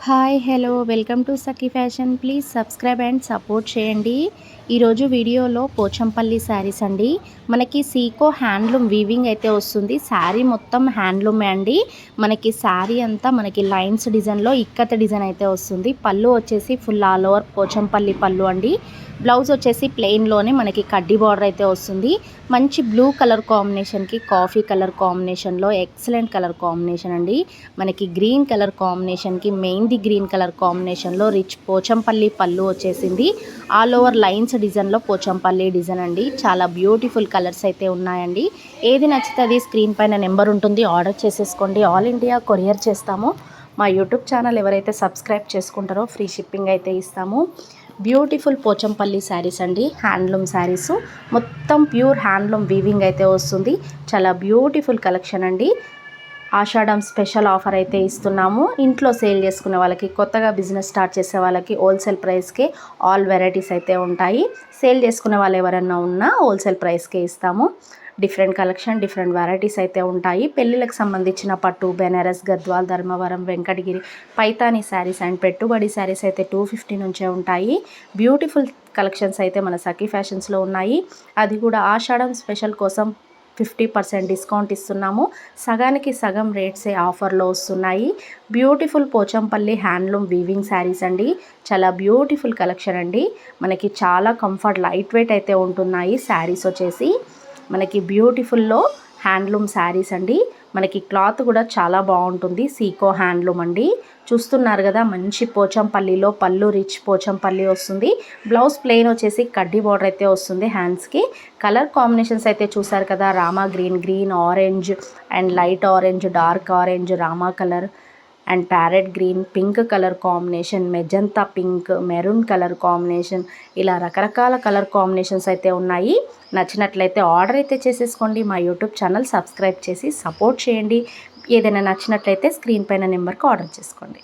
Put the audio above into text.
Hi hello welcome to Sakhi fashion. Please subscribe and support చేయండి. ఈరోజు వీడియోలో పోచంపల్లి శారీస్ అండి. మనకి సీకో హ్యాండ్లూమ్ వీవింగ్ అయితే వస్తుంది. శారీ మొత్తం హ్యాండ్లూమే అండి. మనకి శారీ అంతా మనకి లైన్స్ డిజైన్లో ఇక్కత డిజైన్ అయితే వస్తుంది. పళ్ళు వచ్చేసి ఫుల్ ఆల్ ఓవర్ పోచంపల్లి పళ్ళు అండి. బ్లౌజ్ వచ్చేసి ప్లెయిన్లోనే మనకి కడ్డీ బార్డర్ అయితే వస్తుంది. మంచి బ్లూ కలర్ కాంబినేషన్కి కాఫీ కలర్ కాంబినేషన్లో ఎక్సలెంట్ కలర్ కాంబినేషన్ అండి. మనకి గ్రీన్ కలర్ కాంబినేషన్కి మెయిన్ది గ్రీన్ కలర్ కాంబినేషన్లో రిచ్ పోచంపల్లి పళ్ళు వచ్చేసింది. ఆల్ ఓవర్ లైన్స్ డిజైన్లో పోచంపల్లి డిజైన్ అండి. చాలా బ్యూటిఫుల్ కలర్స్ అయితే ఉన్నాయండి. ఏది నచ్చితే అది స్క్రీన్ పైన నెంబర్ ఉంటుంది, ఆర్డర్ చేసేసుకోండి. ఆల్ ఇండియా కొరియర్ చేస్తాము. మా యూట్యూబ్ ఛానల్ ఎవరైతే సబ్స్క్రైబ్ చేసుకుంటారో ఫ్రీ షిప్పింగ్ అయితే ఇస్తాము. బ్యూటిఫుల్ పోచంపల్లి శారీస్ అండి. హ్యాండ్లూమ్ శారీస్ మొత్తం ప్యూర్ హ్యాండ్లూమ్ వీవింగ్ అయితే వస్తుంది. చాలా బ్యూటిఫుల్ కలెక్షన్ అండి. ఆషాఢం స్పెషల్ ఆఫర్ అయితే ఇస్తున్నాము. ఇంట్లో సేల్ చేసుకునే వాళ్ళకి, కొత్తగా బిజినెస్ స్టార్ట్ చేసే వాళ్ళకి హోల్సేల్ ప్రైస్కే ఆల్ వెరైటీస్ అయితే ఉంటాయి. సేల్ చేసుకునే వాళ్ళు ఎవరైనా ఉన్నా హోల్సేల్ ప్రైస్కే ఇస్తాము. డిఫరెంట్ కలెక్షన్, డిఫరెంట్ వెరైటీస్ అయితే ఉంటాయి. పెళ్ళిళ్ళకి సంబంధించిన పట్టు, బెనారస్, గద్వాల్, ధర్మవరం, వెంకటగిరి, పైతానీ శారీస్ అండ్ పెట్టుబడి శారీస్ అయితే 250 నుంచే ఉంటాయి. బ్యూటిఫుల్ కలెక్షన్స్ అయితే మన సఖీ ఫ్యాషన్స్లో ఉన్నాయి. అది కూడా ఆషాఢం స్పెషల్ కోసం 50% డిస్కౌంట్ ఇస్తున్నాము. సగానికి సగం రేట్సే ఆఫర్లో వస్తున్నాయి. Beautiful Pochampalli handloom weaving saris అండి. చాలా బ్యూటిఫుల్ కలెక్షన్ అండి. మనకి చాలా కంఫర్ట్, లైట్ వెయిట్ అయితే ఉంటున్నాయి. శారీస్ వచ్చేసి మనకి బ్యూటిఫుల్లో హ్యాండ్లూమ్ శారీస్ అండి. మనకి క్లాత్ కూడా చాలా బాగుంటుంది. సీకో హ్యాండ్లూమ్ అండి. చూస్తున్నారు కదా, మంచి పోచంపల్లిలో పళ్ళు రిచ్ పోచంపల్లి వస్తుంది. బ్లౌజ్ ప్లెయిన్ వచ్చేసి కడ్డీ బార్డర్ అయితే వస్తుంది హ్యాండ్స్కి. కలర్ కాంబినేషన్స్ అయితే చూసారు కదా, Rama green, green orange and light orange, dark orange, Rama colour and parrot green, pink colour combination, magenta pink, maroon colour combination, ఇలా రకరకాల కలర్ కాంబినేషన్స్ అయితే ఉన్నాయి. నచ్చినట్లయితే ఆర్డర్ అయితే చేసేసుకోండి. మా యూట్యూబ్ ఛానల్ సబ్స్క్రైబ్ చేసి సపోర్ట్ చేయండి. ఏదైనా నచ్చినట్లయితే స్క్రీన్ పైన నెంబర్కి ఆర్డర్ చేసుకోండి.